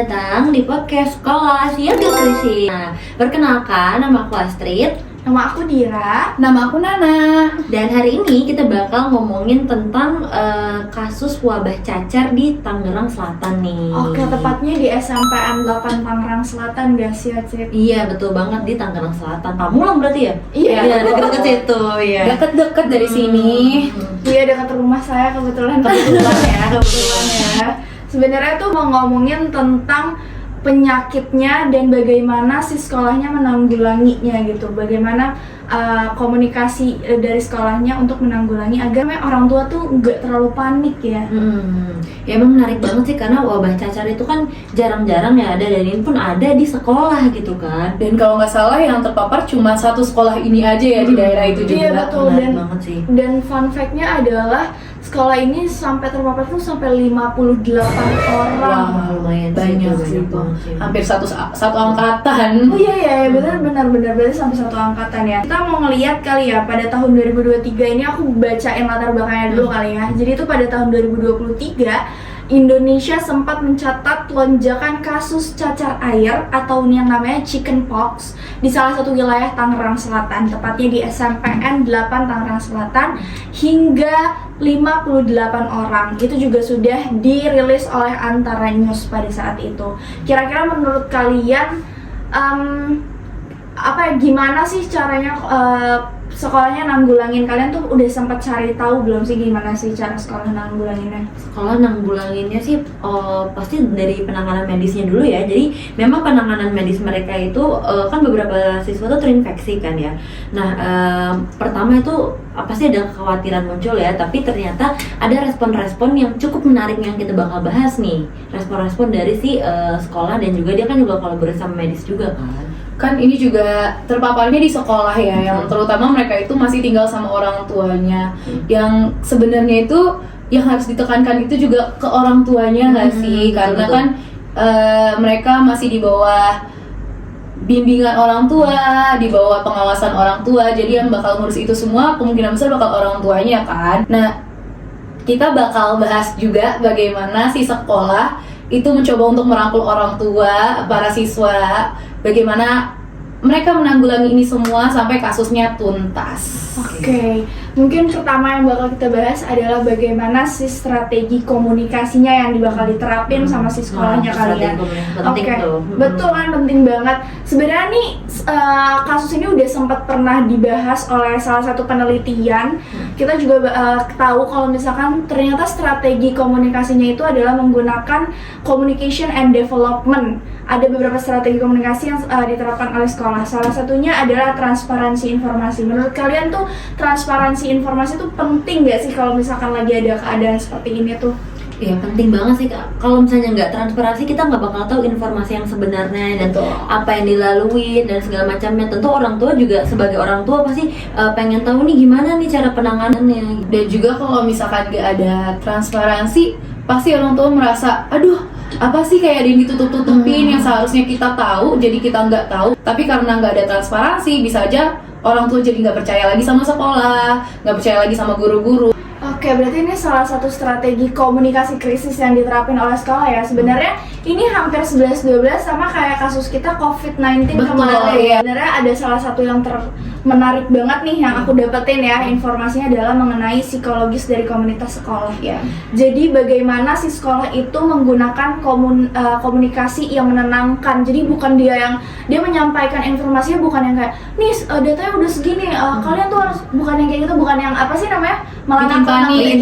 datang di podcast Sekolah Siap Nutrisi. Nah, perkenalkan, nama aku Astrid. Nama aku Dira. Nama aku Nana. Dan hari ini kita bakal ngomongin tentang kasus wabah cacar di Tangerang Selatan nih. Oke, tepatnya di SMPN 8 Tangerang Selatan, guys ya, Cip. Iya, betul banget di Tangerang Selatan. Pamulang berarti ya? Iya. Deket-deket situ, ya. Deket-deket dari sini. Iya, dekat rumah saya kebetulan. Kebetulan ya. Sebenarnya tuh mau ngomongin tentang penyakitnya dan bagaimana si sekolahnya menanggulanginya gitu. Bagaimana komunikasi dari sekolahnya untuk menanggulangi agar orang tua tuh nggak terlalu panik ya. Ya emang menarik banget sih karena wabah cacar itu kan jarang-jarang ya ada, dan ini pun ada di sekolah gitu kan. Dan kalau nggak salah yang terpapar cuma satu sekolah ini aja ya di daerah itu juga. Iya betul, Menarik banget sih. Dan fun fact-nya adalah sekolah ini sampai terpapar tuh sampai 58 orang. Wah, lumayan Banyak sih itu. Hampir satu angkatan. Oh iya benar berarti sampai satu angkatan ya. Kita mau ngeliat kali ya pada tahun 2023 ini, aku bacain latar belakangnya dulu kali ya. Jadi itu pada tahun 2023 Indonesia sempat mencatat lonjakan kasus cacar air atau yang namanya chickenpox di salah satu wilayah Tangerang Selatan, tepatnya di SMPN 8 Tangerang Selatan, hingga 58 orang. Itu juga sudah dirilis oleh Antara News pada saat itu. Kira-kira menurut kalian gimana sih caranya sekolahnya nanggulangin? Kalian tuh udah sempat cari tahu belum sih gimana sih cara sekolah nanggulanginnya? Sekolah nanggulanginnya sih pasti dari penanganan medisnya dulu ya. Jadi memang penanganan medis mereka itu kan beberapa siswa tuh terinfeksi kan ya. Nah pertama itu pasti ada kekhawatiran muncul ya, tapi ternyata ada respon-respon yang cukup menarik yang kita bakal bahas nih. Respon-respon dari si sekolah, dan juga dia kan juga kolaborasi sama medis juga Kan ini juga terpaparnya di sekolah ya, yang terutama mereka itu masih tinggal sama orang tuanya. Yang sebenarnya itu yang harus ditekankan itu juga ke orang tuanya nggak sih? Karena betul. kan mereka masih di bawah bimbingan orang tua, di bawah pengawasan orang tua. Jadi yang bakal ngurus itu semua kemungkinan besar bakal orang tuanya kan. Nah, kita bakal bahas juga bagaimana si sekolah itu mencoba untuk merangkul orang tua, para siswa, bagaimana mereka menanggulangi ini semua sampai kasusnya tuntas. Oke, mungkin pertama yang bakal kita bahas adalah bagaimana si strategi komunikasinya yang bakal diterapin sama si sekolahnya kalian. Oke, betul kan, penting banget. Sebenarnya nih kasus ini udah sempat pernah dibahas oleh salah satu penelitian. Kita juga tahu kalau misalkan ternyata strategi komunikasinya itu adalah menggunakan communication and development. Ada beberapa strategi komunikasi yang diterapkan oleh sekolah. Salah satunya adalah transparansi informasi. Menurut kalian tuh transparansi informasi itu penting nggak sih kalau misalkan lagi ada keadaan seperti ini tuh? Iya, penting banget sih Kak. Kalau misalnya nggak transparansi, kita nggak bakal tahu informasi yang sebenarnya dan apa yang dilalui dan segala macamnya. Tentu orang tua juga sebagai orang tua pasti pengen tahu nih gimana nih cara penanganannya. Dan juga kalau misalkan nggak ada transparansi, pasti orang tua merasa, aduh, apa sih kayak ada yang ditutup-tutupin yang seharusnya kita tahu, jadi kita nggak tahu. Tapi karena nggak ada transparansi, bisa aja orang tua jadi nggak percaya lagi sama sekolah, nggak percaya lagi sama guru-guru. Oke, berarti ini salah satu strategi komunikasi krisis yang diterapin oleh sekolah ya. Sebenarnya ini hampir 11-12 sama kayak kasus kita COVID-19 kemarin ya. Sebenarnya ada salah satu yang menarik banget nih yang aku dapetin ya, informasinya adalah mengenai psikologis dari komunitas sekolah ya. Jadi bagaimana si sekolah itu menggunakan komunikasi yang menenangkan. Jadi bukan dia menyampaikan informasinya, bukan yang kayak nih datanya udah segini, kalian tuh harus, bukan yang kayak gitu, bukan yang apa sih namanya, Bikin panik,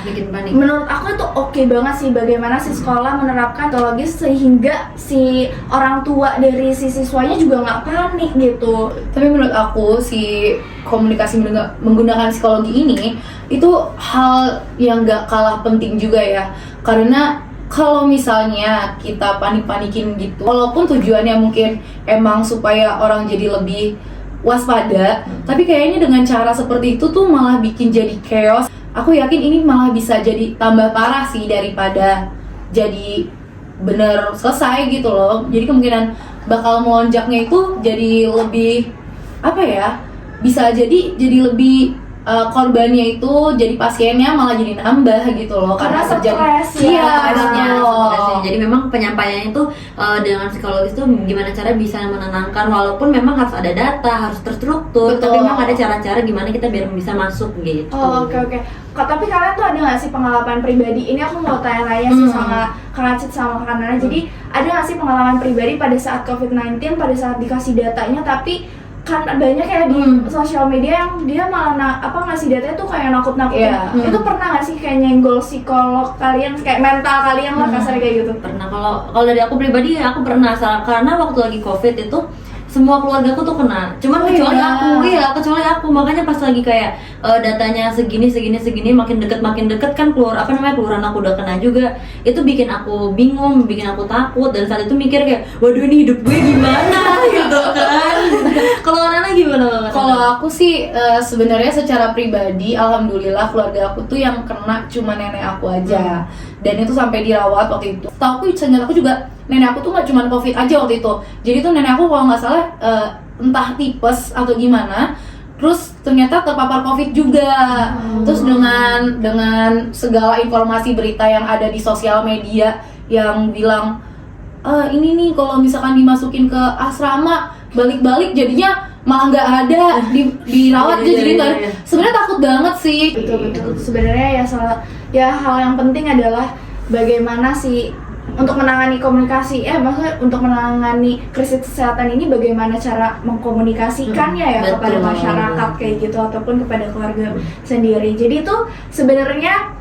bikin panik. Menurut aku itu oke banget sih bagaimana si sekolah menerapkan psikologis sehingga si orang tua dari si siswanya juga nggak panik gitu. Tapi menurut aku si komunikasi menggunakan psikologi ini itu hal yang gak kalah penting juga ya. Karena kalau misalnya kita panik-panikin gitu, walaupun tujuannya mungkin emang supaya orang jadi lebih waspada, tapi kayaknya dengan cara seperti itu tuh malah bikin jadi chaos. Aku yakin ini malah bisa jadi tambah parah sih daripada jadi bener selesai gitu loh. Jadi kemungkinan bakal melonjaknya itu jadi lebih bisa jadi lebih korbannya itu jadi pasiennya malah jadi nambah gitu loh, Karena terjadi stres ya. Stresnya. Jadi memang penyampaiannya itu dengan psikologis tuh gimana cara bisa menenangkan, walaupun memang harus ada data, harus terstruktur. Betul. Tapi memang ada cara-cara gimana kita biar bisa masuk gitu. Oh, oke. Tapi kalian tuh ada nggak sih pengalaman pribadi? Ini aku mau tanya-tanya sih sama Kang Acit sama Kak Nana. Jadi ada nggak sih pengalaman pribadi pada saat COVID-19, pada saat dikasih datanya, tapi kan banyak ya di sosial media yang dia malah ngasih datanya tuh kayak nakut-nakutin. Itu pernah nggak sih kayak nyenggol psikolog kalian, kayak mental kalian lah kasarnya kayak gitu? Pernah. Kalau dari aku pribadi aku pernah, karena waktu lagi COVID itu semua keluarga aku tuh kena, cuman kecuali aku, makanya pas lagi kayak datanya segini makin deket kan keluaran aku udah kena juga, itu bikin aku bingung, bikin aku takut, dan saat itu mikir kayak waduh ini hidup gue gimana gitu kan. Kalau Nana gimana? Kalau aku sih sebenarnya secara pribadi alhamdulillah keluarga aku tuh yang kena cuma nenek aku aja, dan itu sampai dirawat waktu itu. Seingat aku juga nenek aku tuh nggak cuma COVID aja waktu itu, jadi tuh nenek aku kalau nggak salah entah tipes atau gimana, terus ternyata terpapar COVID juga. Terus dengan segala informasi berita yang ada di sosial media yang bilang ini nih kalau misalkan dimasukin ke asrama balik-balik jadinya malah nggak ada dirawat aja, jadi nggak. Sebenarnya takut banget sih. Betul. Sebenarnya ya hal yang penting adalah bagaimana sih untuk menangani komunikasi, maksudnya untuk menangani krisis kesehatan ini bagaimana cara mengkomunikasikannya ya kepada masyarakat kayak gitu ataupun kepada keluarga sendiri. Jadi itu sebenarnya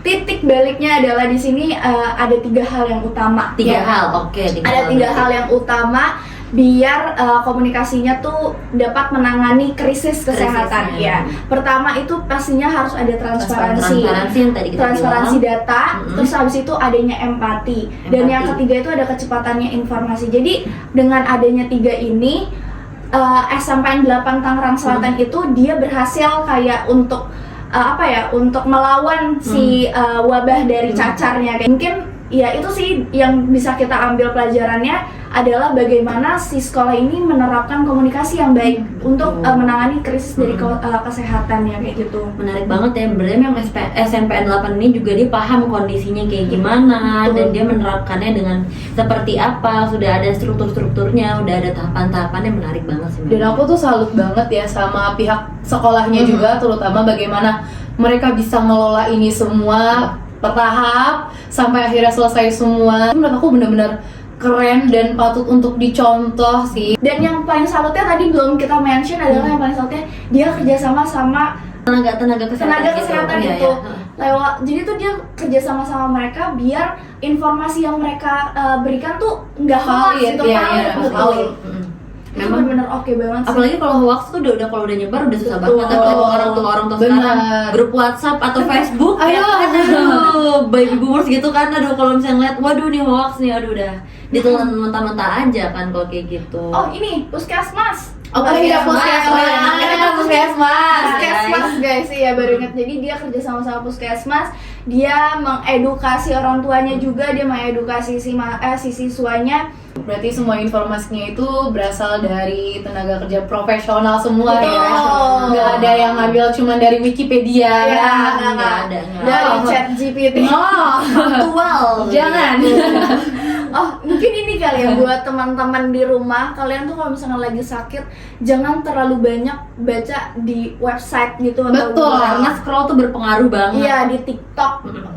titik baliknya adalah di sini ada 3 hal yang utama. Tiga hal. Ada 3 hal yang utama biar komunikasinya tuh dapat menangani krisis kesehatan ya. Pertama itu pastinya harus ada transparansi yang tadi kita transparansi bilang. data, terus habis itu adanya empati, dan yang ketiga itu ada kecepatannya informasi. Jadi dengan adanya 3 ini SMPN 8 Tangerang Selatan itu dia berhasil kayak untuk untuk melawan si wabah dari cacarnya. Mungkin ya itu sih yang bisa kita ambil pelajarannya adalah bagaimana si sekolah ini menerapkan komunikasi yang baik untuk menangani krisis dari kesehatannya kayak gitu. Menarik banget ya, berarti memang SMPN 8 ini juga dia paham kondisinya kayak gimana, dan dia menerapkannya dengan seperti apa, sudah ada strukturnya, udah ada tahapan-tahapannya. Menarik banget sih. Dan aku tuh salut banget ya sama pihak sekolahnya juga, terutama bagaimana mereka bisa ngelola ini semua bertahap sampai akhirnya selesai semua. Menurut aku benar-benar keren dan patut untuk dicontoh sih. Dan yang paling salutnya tadi belum kita mention adalah yang paling salutnya dia kerjasama sama tenaga kesehatan itu. Jadi tuh dia kerjasama sama mereka biar informasi yang mereka berikan tuh nggak hoax gitu kan. Betul. Memang bener oke banget sih. Apalagi kalau hoax tuh kalau udah nyebar udah susah banget. Apalagi orang tua sekarang grup WhatsApp atau Facebook aduh baby boomers gitu kan, kalau misalnya ngeliat waduh nih hoax nih, udah ditelan mentah-mentah aja kan kalau kayak gitu. Oh ini puskesmas. Puskesmas Guys, ya baru ingat. Jadi dia kerja sama puskesmas, dia mengedukasi orang tuanya juga, dia mengedukasi si siswanya. Berarti semua informasinya itu berasal dari tenaga kerja profesional semua. Betul. Ya. Nggak ada yang ngambil cuma dari Wikipedia nggak ada. Dari ChatGPT. Aktual. Jangan. Oh, mungkin ini kali ya buat teman-teman di rumah, kalian tuh kalau misalnya lagi sakit jangan terlalu banyak baca di website gitu. Betul, karena scroll tuh berpengaruh banget. Iya, di TikTok.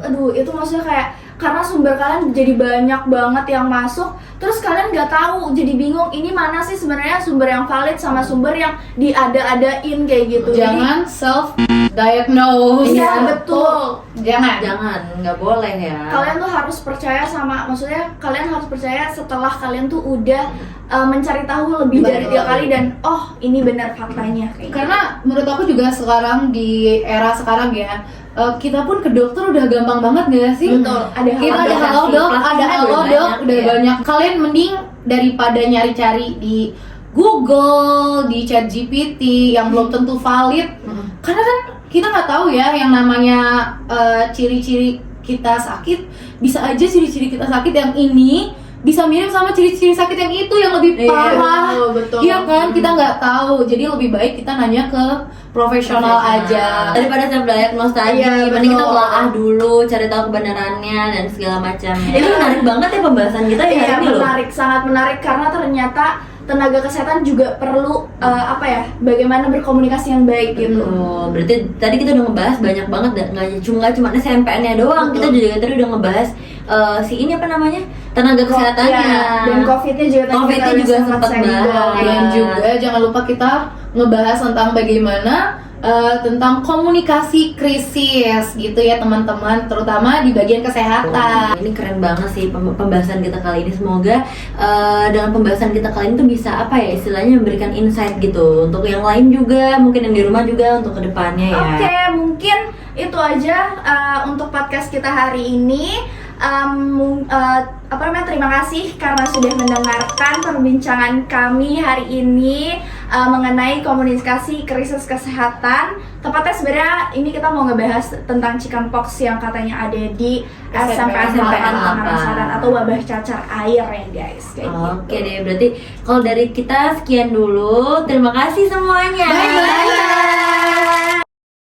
Aduh, itu maksudnya kayak karena sumber kalian jadi banyak banget yang masuk, terus kalian nggak tahu, jadi bingung ini mana sih sebenarnya sumber yang valid sama sumber yang diada-adain kayak gitu. Jangan self diagnose. Iya, betul. Jangan, nggak boleh ya. Kalian tuh harus percaya maksudnya kalian harus percaya setelah kalian tuh udah mencari tahu lebih dari 3 kali dan ini benar faktanya kayak karena menurut aku juga sekarang di era sekarang ya, kita pun ke dokter udah gampang banget gak sih? Betul. Ada halodoc udah banyak. Kalian mending daripada nyari-cari di Google, di ChatGPT yang belum tentu valid. Karena kan kita nggak tahu ya yang namanya ciri-ciri kita sakit, bisa aja ciri-ciri kita sakit yang ini bisa mirip sama ciri-ciri sakit yang itu yang lebih parah. Betul. Iya kan, kita nggak tahu. Jadi lebih baik kita nanya ke profesional aja. Daripada self-diagnose tadi, Iya, mending kita betul. telaah dulu, cari tahu kebenarannya dan segala macamnya. Itu menarik banget ya pembahasan kita ya Iya, hari ini loh. menarik, sangat menarik karena ternyata tenaga kesehatan juga perlu bagaimana berkomunikasi yang baik gitu. Oh, berarti tadi kita udah ngebahas banyak banget, nggak cuma SNMPTN-nya doang, kita juga tadi udah ngebahas si ini apa namanya, tenaga kesehatannya. Ya, dan COVID-nya juga tadi COVID-nya kita juga udah sempat senggol. bahas. Dan juga jangan lupa kita ngebahas tentang bagaimana tentang komunikasi krisis gitu ya teman-teman, terutama di bagian kesehatan. Ini keren banget sih pembahasan kita kali ini. Semoga dengan pembahasan kita kali ini tuh bisa apa ya istilahnya memberikan insight gitu untuk yang lain juga, mungkin yang di rumah juga untuk kedepannya ya. Oke, mungkin itu aja untuk podcast kita hari ini. Terima kasih karena sudah mendengarkan perbincangan kami hari ini mengenai komunikasi krisis kesehatan. Tepatnya sebenarnya ini kita mau ngebahas tentang chickenpox yang katanya ada di SMPTN Tangerang Selatan atau wabah cacar air ya guys. Kayak Oke gitu. deh, berarti kalau dari kita sekian dulu. Terima kasih semuanya. Bye-bye.